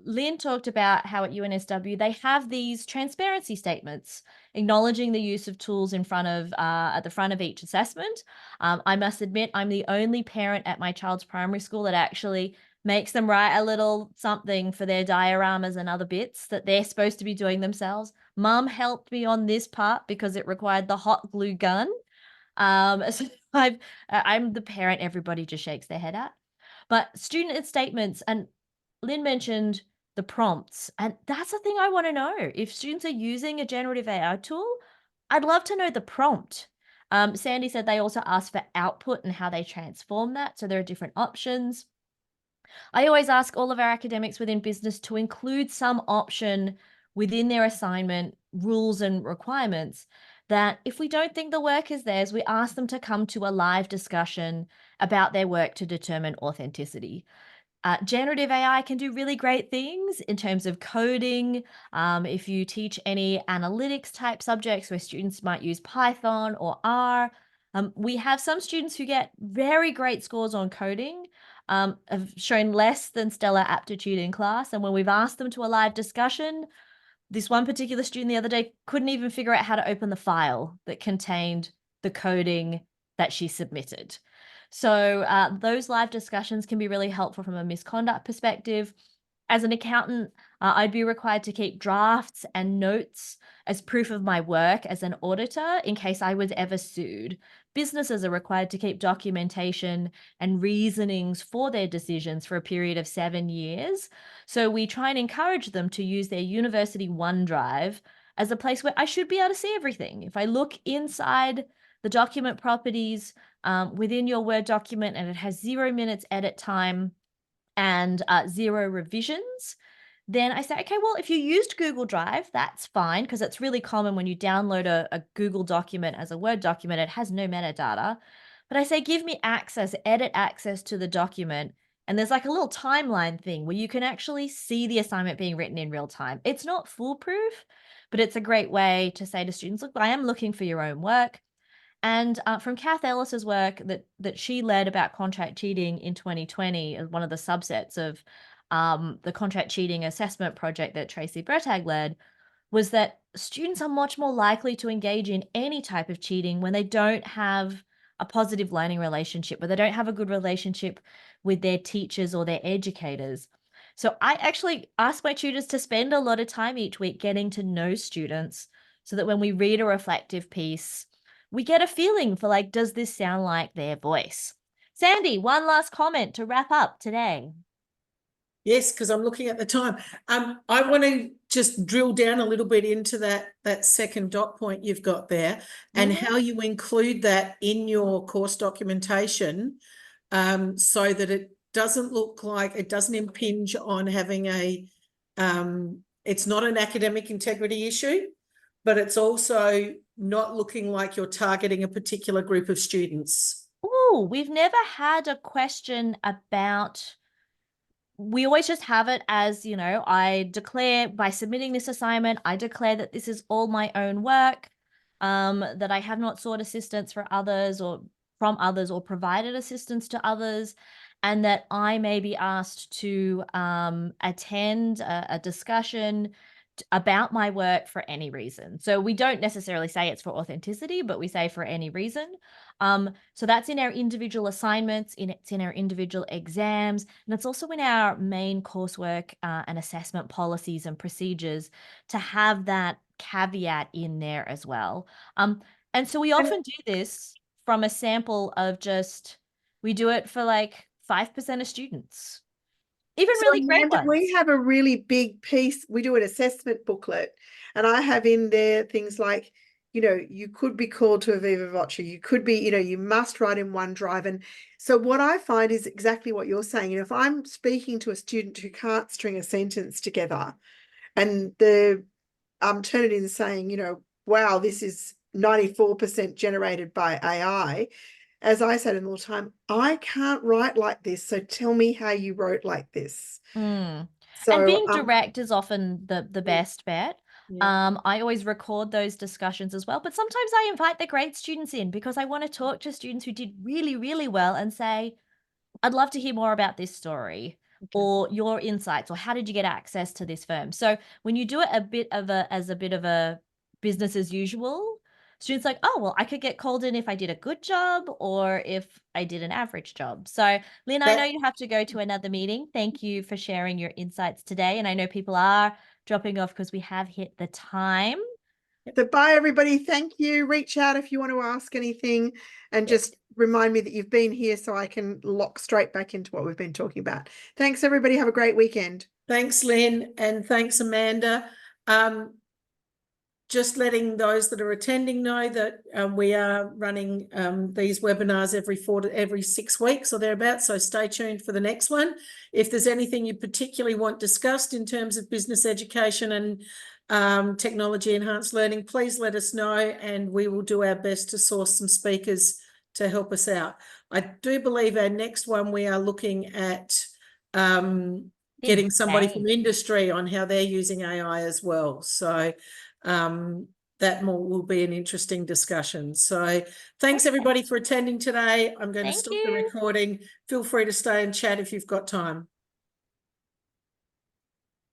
Speaker 3: Lynn talked about how at UNSW, they have these transparency statements acknowledging the use of tools in front of at the front of each assessment. I must admit, I'm the only parent at my child's primary school that actually makes them write a little something for their dioramas and other bits that they're supposed to be doing themselves. Mum helped me on this part because it required the hot glue gun. So I'm the parent everybody just shakes their head at. But student statements, and Lynn mentioned the prompts, and that's the thing I want to know. If students are using a generative AI tool, I'd love to know the prompt. Sandy said they also ask for output and how they transform that. So there are different options. I always ask all of our academics within business to include some option within their assignment, rules and requirements, that if we don't think the work is theirs, we ask them to come to a live discussion about their work to determine authenticity. Generative AI can do really great things in terms of coding. If you teach any analytics type subjects where students might use Python or R, we have some students who get very great scores on coding, have shown less than stellar aptitude in class. And when we've asked them to a live discussion, this one particular student the other day couldn't even figure out how to open the file that contained the coding that she submitted. So those live discussions can be really helpful from a misconduct perspective. As an accountant, I'd be required to keep drafts and notes as proof of my work as an auditor in case I was ever sued. Businesses are required to keep documentation and reasonings for their decisions for a period of 7 years. So we try and encourage them to use their university OneDrive as a place where I should be able to see everything. If I look inside the document properties within your Word document and it has 0 minutes edit time and 0 revisions, then I say, okay, well, if you used Google Drive, that's fine, because it's really common when you download a Google document as a Word document, it has no metadata. But I say, give me access, edit access to the document. And there's like a little timeline thing where you can actually see the assignment being written in real time. It's not foolproof, but it's a great way to say to students, look, I am looking for your own work. And from Kath Ellis's work that she led about contract cheating in 2020 as one of the subsets of the contract cheating assessment project that Tracy Bretag led, was that students are much more likely to engage in any type of cheating when they don't have a positive learning relationship, where they don't have a good relationship with their teachers or their educators. So I actually ask my tutors to spend a lot of time each week getting to know students so that when we read a reflective piece, we get a feeling for like, does this sound like their voice? Sandy, one last comment to wrap up today.
Speaker 1: Yes, because I'm looking at the time. I want to just drill down a little bit into that second dot point you've got there and how you include that in your course documentation so that it doesn't look like, it doesn't impinge on having it's not an academic integrity issue, but it's also not looking like you're targeting a particular group of students.
Speaker 3: Oh, we've never had a question about, we always just have it as, you know, I declare by submitting this assignment, I declare that this is all my own work, that I have not sought assistance for others or from others or provided assistance to others, and that I may be asked to attend a discussion about my work for any reason. So we don't necessarily say it's for authenticity, but we say for any reason. So that's in our individual assignments, it's in our individual exams, and it's also in our main coursework and assessment policies and procedures to have that caveat in there as well. And so we often do this from a sample of we do it for like 5% of students. Even
Speaker 2: So
Speaker 3: really great
Speaker 2: Amanda,
Speaker 3: ones.
Speaker 2: we have a really big piece. We do an assessment booklet, and I have in there things like, you know, you could be called to a Viva Voce. You could be, you know, you must write in OneDrive. And so what I find is exactly what you're saying. And if I'm speaking to a student who can't string a sentence together, and I'm turning it in saying, you know, wow, this is 94% generated by AI. As I said in all the time, I can't write like this. So tell me how you wrote like this. So,
Speaker 3: and being direct is often the best bet.
Speaker 1: Yeah.
Speaker 3: I always record those discussions as well, but sometimes I invite the great students in because I want to talk to students who did really, really well and say, I'd love to hear more about this story or your insights, or how did you get access to this firm? So when you do it as a bit of a business as usual, students like, oh, well, I could get called in if I did a good job or if I did an average job. So Lynn, I know you have to go to another meeting. Thank you for sharing your insights today. And I know people are dropping off because we have hit the time.
Speaker 2: So bye, everybody. Thank you. Reach out if you want to ask anything, and just remind me that you've been here so I can lock straight back into what we've been talking about. Thanks, everybody. Have a great weekend.
Speaker 1: Thanks, Lynn, and thanks, Amanda. Just letting those that are attending know that we are running these webinars every 6 weeks or thereabouts, so stay tuned for the next one. If there's anything you particularly want discussed in terms of business education and technology enhanced learning, please let us know and we will do our best to source some speakers to help us out. I do believe our next one we are looking at getting somebody from industry on how they're using AI as well. So that will be an interesting discussion. So thanks everybody for attending today. I'm going to stop the recording. Feel free to stay and chat if you've got time.